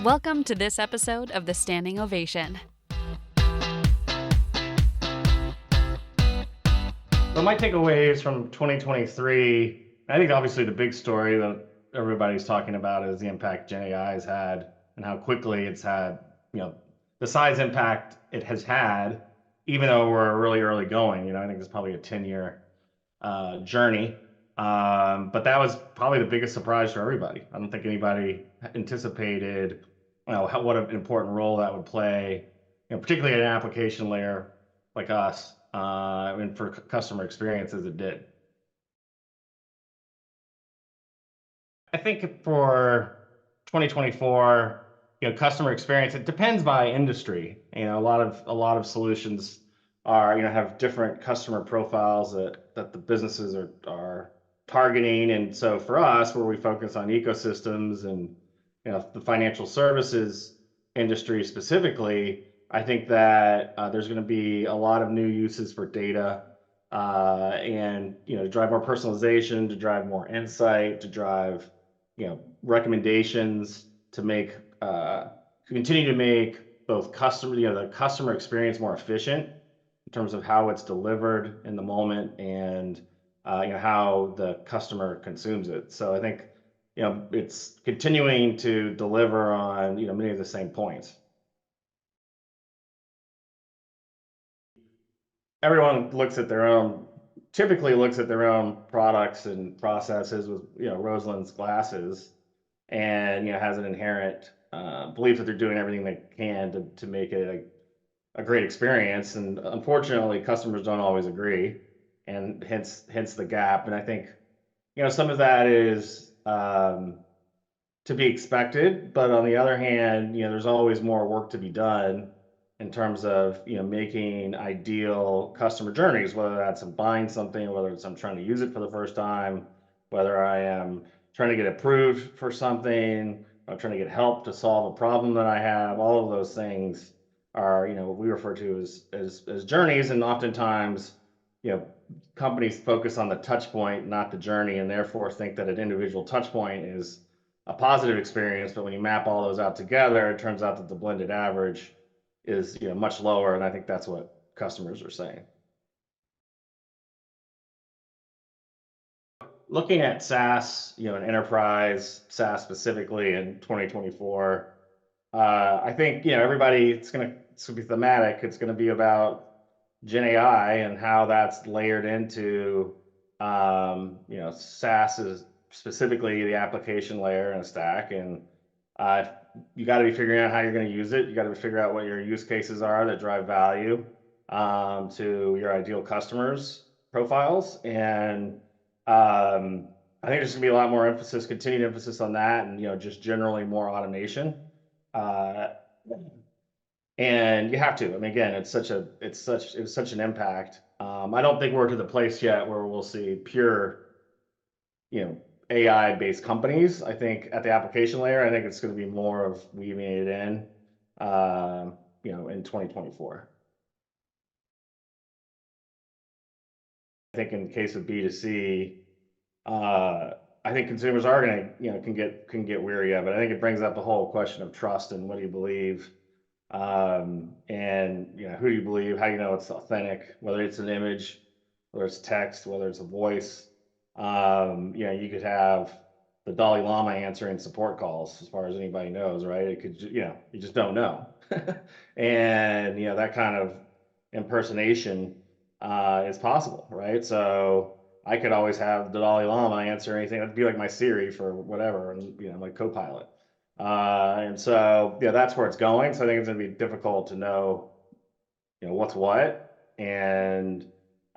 Welcome to this episode of the Standing Ovation. So my takeaways from 2023, I think obviously the big story that everybody's talking about is the impact Gen AI has had and how quickly it's had, the size impact it has had, even though we're really early going. I think it's probably a 10-year journey. But that was probably the biggest surprise for everybody. I don't think anybody anticipated, what an important role that would play, particularly at an application layer like us, and for customer experience as it did. I think for 2024, customer experience, it depends by industry. A lot of solutions are, have different customer profiles that the businesses are targeting. And so for us, where we focus on ecosystems and, the financial services industry specifically, I think that there's going to be a lot of new uses for data, and, to drive more personalization, to drive more insight, to drive, recommendations, to make to continue to make both the customer experience more efficient in terms of how it's delivered in the moment and how the customer consumes it. So I think it's continuing to deliver on many of the same points. Everyone typically looks at their own products and processes with Roseland's glasses, and has an inherent belief that they're doing everything they can to make it a great experience. And unfortunately, customers don't always agree, and hence the gap. And I think some of that is to be expected, but on the other hand, there's always more work to be done in terms of making ideal customer journeys, whether that's I'm buying something, whether it's I'm trying to use it for the first time, whether I am trying to get approved for something, I'm trying to get help to solve a problem that I have. All of those things are what we refer to as journeys, and oftentimes companies focus on the touch point, not the journey, and therefore think that an individual touch point is a positive experience. But when you map all those out together, it turns out that the blended average is much lower, and I think that's what customers are saying. Looking at SaaS, and enterprise SaaS specifically in 2024, I think everybody, it's gonna be thematic. It's gonna be about Gen AI and how that's layered into SaaS is specifically the application layer and a stack. And you got to be figuring out how you're going to use it. You got to figure out what your use cases are that drive value to your ideal customers profiles. And I think there's going to be a lot more continued emphasis on that, and just generally more automation. And you have to. I mean, again, it was such an impact. I don't think we're to the place yet where we'll see pure, AI-based companies. I think at the application layer, I think it's going to be more of weaving it in, in 2024. I think in the case of B2C, I think consumers are going to, can get weary of it. I think it brings up the whole question of trust and what do you believe, and who do you believe? How do you know it's authentic? Whether it's an image, whether it's text, whether it's a voice. You could have the Dalai Lama answering support calls, as far as anybody knows, right? It could, you just don't know. And that kind of impersonation is possible, right? So I could always have the Dalai Lama answer anything. That'd be like my Siri for whatever, and my co-pilot. And so that's where it's going. So I think it's going to be difficult to know, what's what, and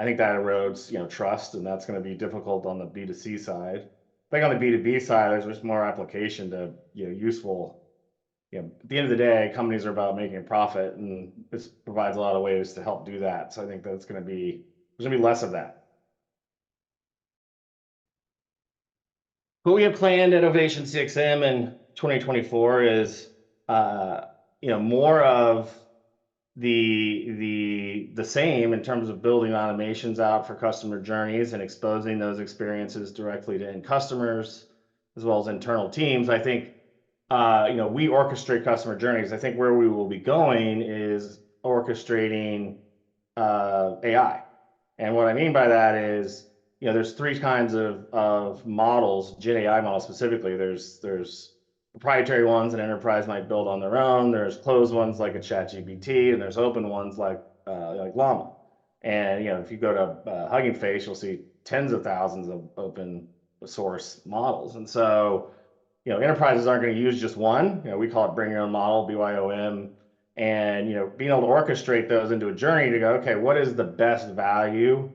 I think that erodes, trust, and that's going to be difficult on the B2C side. I think on the B2B side, there's just more application to, useful. At the end of the day, companies are about making a profit, and this provides a lot of ways to help do that. So I think there's going to be less of that. What we have planned at OvationCXM in 2024 is, more of the same in terms of building automations out for customer journeys and exposing those experiences directly to end customers as well as internal teams. I think we orchestrate customer journeys. I think where we will be going is orchestrating AI. And what I mean by that is, there's three kinds of models, Gen AI models specifically. There's proprietary ones an enterprise might build on their own. There's closed ones like a ChatGPT, and there's open ones like Llama. And if you go to Hugging Face, you'll see tens of thousands of open source models. And so enterprises aren't going to use just one. We call it bring your own model, BYOM, and being able to orchestrate those into a journey to go, okay, what is the best value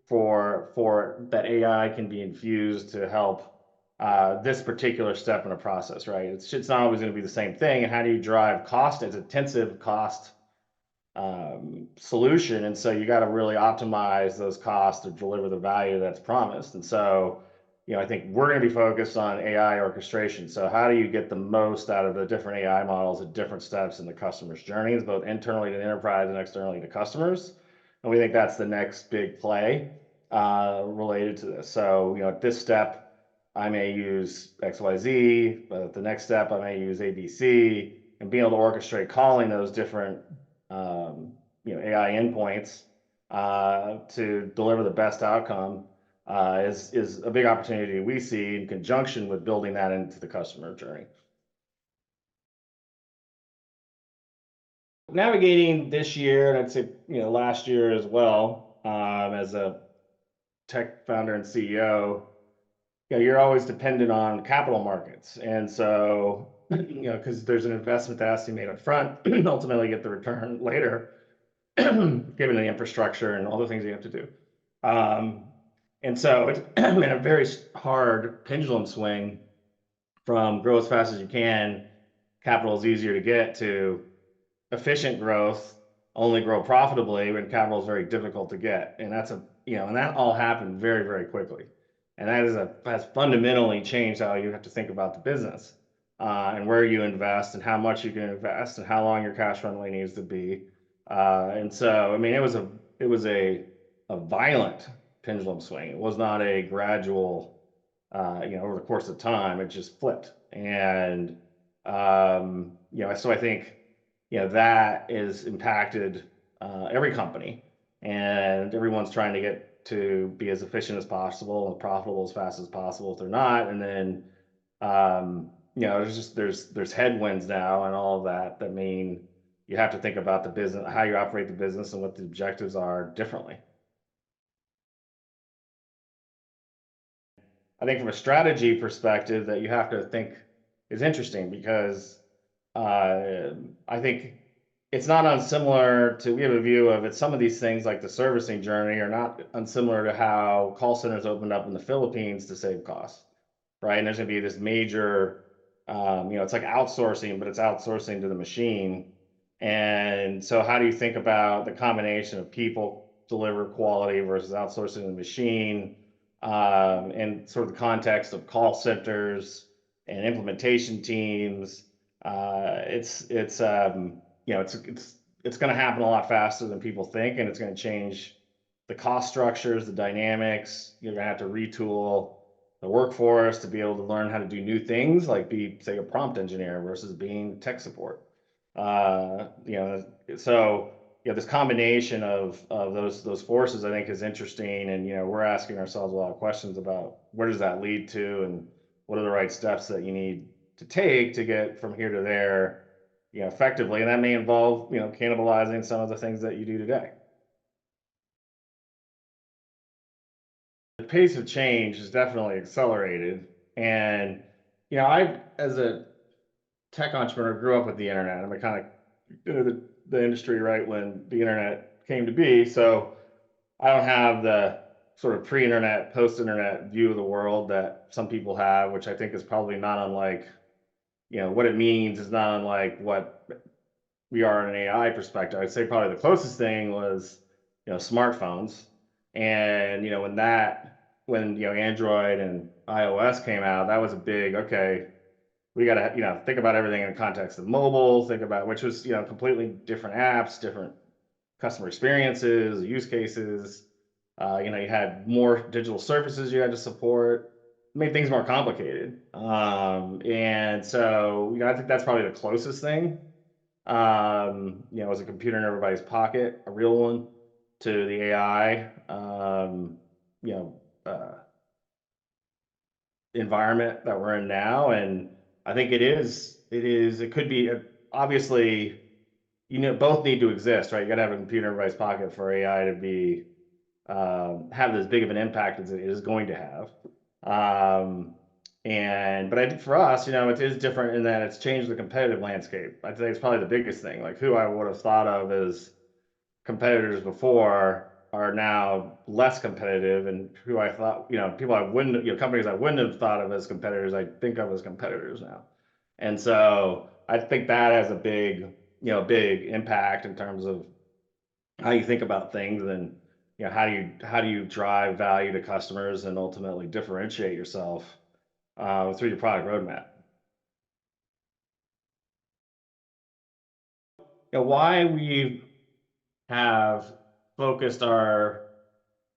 for that AI can be infused to help this particular step in a process, right? It's not always going to be the same thing. And how do you drive cost? It's intensive cost solution, and so you got to really optimize those costs to deliver the value that's promised. And so I think we're going to be focused on AI orchestration. So how do you get the most out of the different AI models at different steps in the customer's journeys, both internally to the enterprise and externally to customers? And we think that's the next big play related to this. So at this step, I may use XYZ, but at the next step, I may use ABC, and being able to orchestrate calling those different AI endpoints to deliver the best outcome is a big opportunity we see in conjunction with building that into the customer journey. Navigating this year, and I'd say last year as well, as a tech founder and CEO, you're always dependent on capital markets, and so because there's an investment that has to be made up front, ultimately get the return later, given the infrastructure and all the things you have to do. And so it's been a very hard pendulum swing from grow as fast as you can, capital is easier to get, to efficient growth, only grow profitably when capital is very difficult to get. And and that all happened very, very quickly. And has fundamentally changed how you have to think about the business, and where you invest and how much you can invest and how long your cash runway needs to be. And so, I mean, it was a violent pendulum swing. It was not a gradual, over the course of time. It just flipped. And so I think that is impacted every company, and everyone's trying to get to be as efficient as possible and profitable as fast as possible if they're not. And then there's headwinds now and all of that mean you have to think about the business, how you operate the business, and what the objectives are differently. I think from a strategy perspective that you have to think is interesting, because I think it's not unsimilar to, we have a view of it, some of these things like the servicing journey are not unsimilar to how call centers opened up in the Philippines to save costs, right? And there's going to be this major, it's like outsourcing, but it's outsourcing to the machine. And so how do you think about the combination of people deliver quality versus outsourcing the machine, and sort of the context of call centers and implementation teams? It's going to happen a lot faster than people think, and it's going to change the cost structures, the dynamics. You're going to have to retool the workforce to be able to learn how to do new things, like be, say, a prompt engineer versus being tech support. So this combination of those forces, I think, is interesting, and we're asking ourselves a lot of questions about where does that lead to, and what are the right steps that you need to take to get from here to there, effectively, and that may involve cannibalizing some of the things that you do today. The pace of change is definitely accelerated, and I, as a tech entrepreneur, grew up with the internet. I'm kind of the industry right when the internet came to be, so I don't have the sort of pre-internet, post-internet view of the world that some people have, which I think is probably not unlike, what it means is not unlike what we are in an AI perspective. I'd say probably the closest thing was, smartphones. And, when Android and iOS came out, that was a big, okay, we got to, think about everything in the context of mobile, think about, which was, completely different apps, different customer experiences, use cases. You had more digital surfaces you had to support. made things more complicated. And so, I think that's probably the closest thing. Was a computer in everybody's pocket, a real one, to the AI, you know, environment that we're in now. And I think it could be, obviously, both need to exist, right? You got to have a computer in everybody's pocket for AI to be, have as big of an impact as it is going to have. But I think for us, it is different in that it's changed the competitive landscape. I'd say it's probably the biggest thing. Like, who I would have thought of as competitors before are now less competitive, and who I thought, people I wouldn't, companies I wouldn't have thought of as competitors, I think of as competitors now. And so I think that has a big impact in terms of how you think about things, and how do you drive value to customers and ultimately differentiate yourself through your product roadmap. Why we have focused our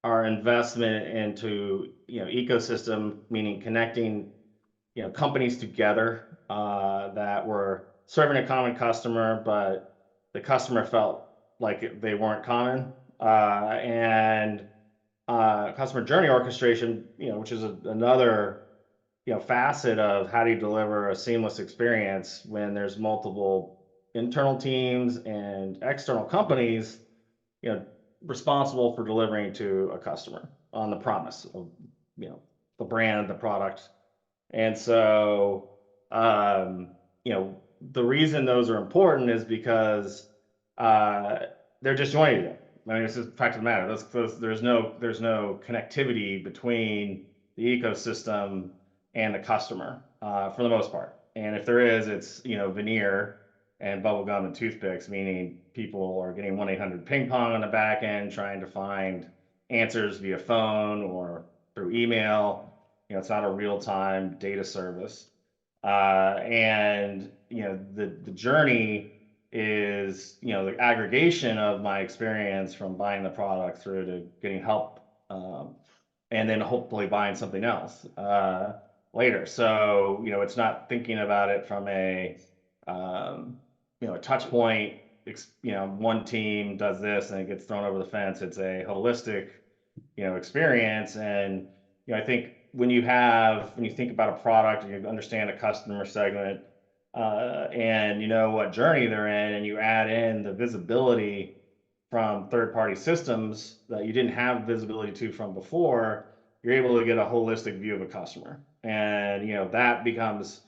investment into ecosystem, meaning connecting companies together that were serving a common customer, but the customer felt like they weren't common. And customer journey orchestration, which is another facet of how do you deliver a seamless experience when there's multiple internal teams and external companies, you know, responsible for delivering to a customer on the promise of, the brand, the product. And so, the reason those are important is because uh, they're disjointed. I mean, this is the fact of the matter. There's no connectivity between the ecosystem and the customer for the most part. And if there is, it's veneer and bubblegum and toothpicks, meaning people are getting 1-800 ping pong on the back end, trying to find answers via phone or through email. It's not a real-time data service. And the journey is the aggregation of my experience from buying the product through to getting help, and then hopefully buying something else later. So it's not thinking about it from a touch point. One team does this and it gets thrown over the fence. It's a holistic experience. And I think when you think about a product and you understand a customer segment, and you know what journey they're in, and you add in the visibility from third-party systems that you didn't have visibility to from before, you're able to get a holistic view of a customer. And that becomes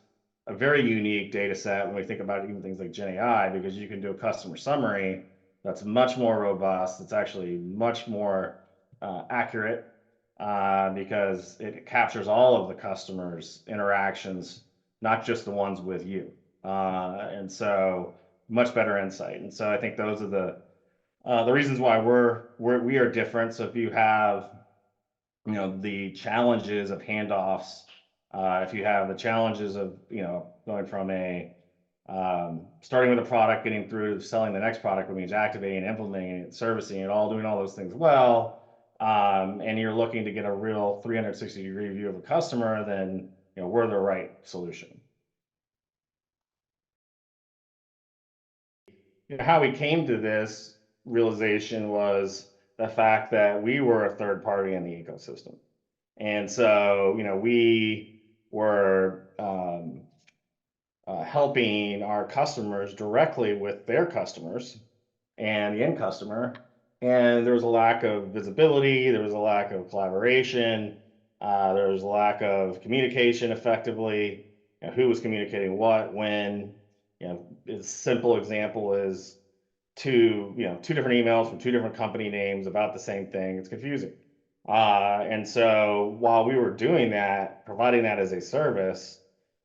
a very unique data set when we think about even things like Gen AI, because you can do a customer summary that's much more robust. It's actually much more accurate, because it captures all of the customers' interactions, not just the ones with you. And so much better insight. And so I think those are the reasons why we are different. So if you have the challenges of handoffs, if you have the challenges of going from starting with a product, getting through to selling the next product, which means activating, implementing it, servicing it, doing all those things well, and you're looking to get a real 360-degree view of a customer, then we're the right solution. How we came to this realization was the fact that we were a third party in the ecosystem. And so, we were helping our customers directly with their customers and the end customer. And there was a lack of visibility, there was a lack of collaboration, there was a lack of communication effectively, who was communicating what, when. A simple example is two different emails from two different company names about the same thing. It's confusing. And so while we were doing that, providing that as a service,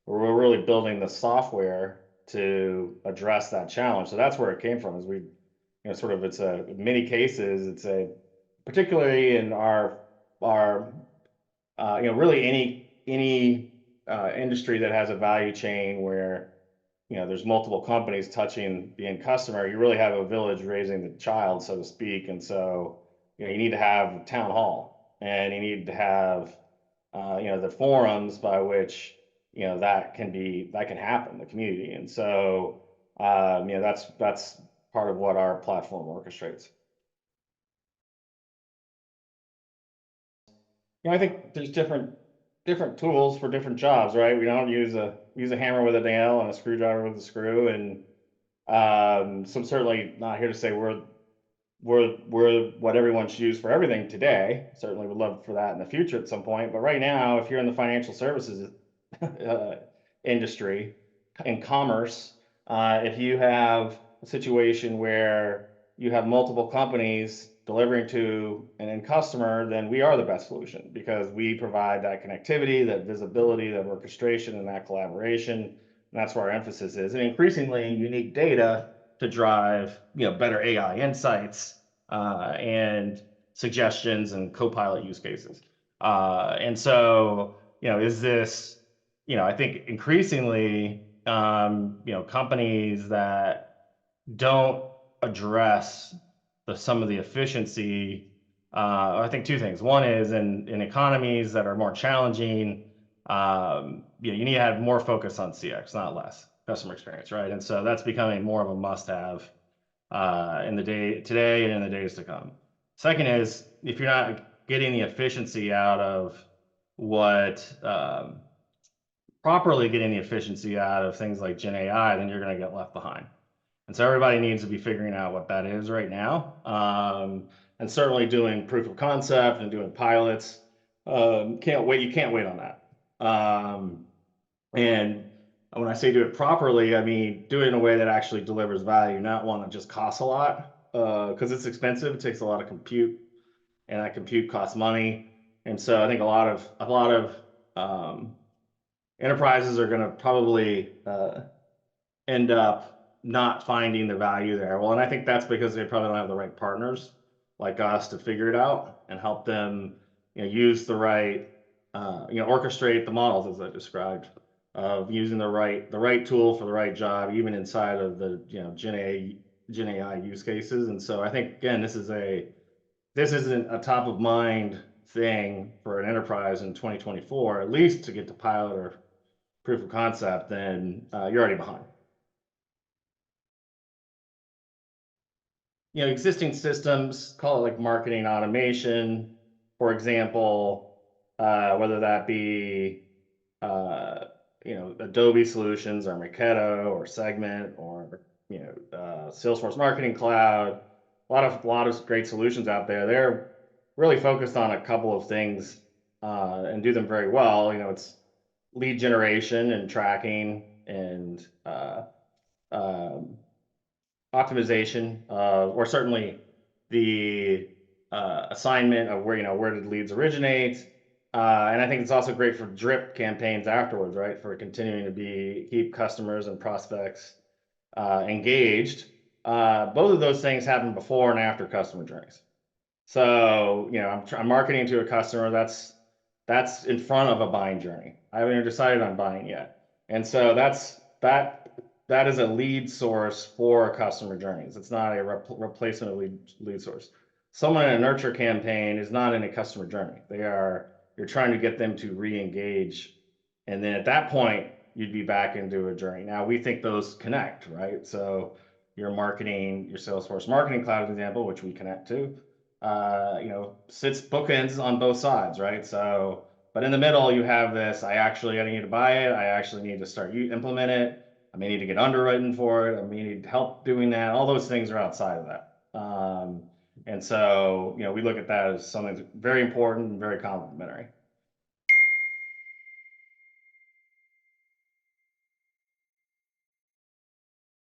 we were really building the software to address that challenge. So that's where it came from. Is we, it's in many cases, particularly in our really any industry that has a value chain where there's multiple companies touching the end customer, you really have a village raising the child, so to speak. And so, you need to have a town hall, and you need to have the forums by which, that can happen, the community. And so, that's part of what our platform orchestrates. I think there's different tools for different jobs, right? We don't use a hammer with a nail and a screwdriver with a screw. And so I'm certainly not here to say we're what everyone should use for everything today. Certainly would love for that in the future at some point. But right now, if you're in the financial services industry, in commerce, if you have a situation where you have multiple companies delivering to an end customer, then we are the best solution because we provide that connectivity, that visibility, that orchestration, and that collaboration. And that's where our emphasis is. And increasingly, unique data to drive, better AI insights and suggestions and co-pilot use cases. And so, is this, I think increasingly, companies that don't address some of the efficiency. I think two things. One is in economies that are more challenging, you need to have more focus on CX, not less, customer experience, right? And so that's becoming more of a must-have in the day today and in the days to come. Second is if you're not getting the efficiency out of what properly getting the efficiency out of things like Gen AI, then you're going to get left behind. And so everybody needs to be figuring out what that is right now. And certainly doing proof of concept and doing pilots. Can't wait. You can't wait on that. And when I say do it properly, I mean do it in a way that actually delivers value, not one that just costs a lot because it's expensive. It takes a lot of compute, and that compute costs money. And so I think a lot of enterprises are going to probably end up not finding the value there. Well, and I think that's because they probably don't have the right partners like us to figure it out and help them, use the right, orchestrate the models as I described of using the right tool for the right job, even inside of the, Gen AI use cases. And so I think again, this isn't a top of mind thing for an enterprise in 2024, at least to get to pilot or proof of concept, then you're already behind. Existing systems, call it like marketing automation, for example, whether that be, Adobe Solutions or Marketo or Segment or, Salesforce Marketing Cloud, a lot of great solutions out there. They're really focused on a couple of things and do them very well. It's lead generation and tracking and um, optimization or certainly the assignment of where did leads originate. And I think it's also great for drip campaigns afterwards, right? For continuing to keep customers and prospects engaged. Both of those things happen before and after customer journeys. So, I'm marketing to a customer that's in front of a buying journey. I haven't even decided on buying yet. And so that is a lead source for customer journeys. It's not a replacement of lead source. Someone in a nurture campaign is not in a customer journey. You're trying to get them to re-engage. And then at that point, you'd be back into a journey. Now we think those connect, right? So your Salesforce Marketing Cloud, for example, which we connect to, sits bookends on both sides, right? So, but in the middle, you have this, I need to buy it. I actually need to start implement it. I may need to get underwritten for it. I may need help doing that. All those things are outside of that. And so, we look at that as something that's very important and very complementary.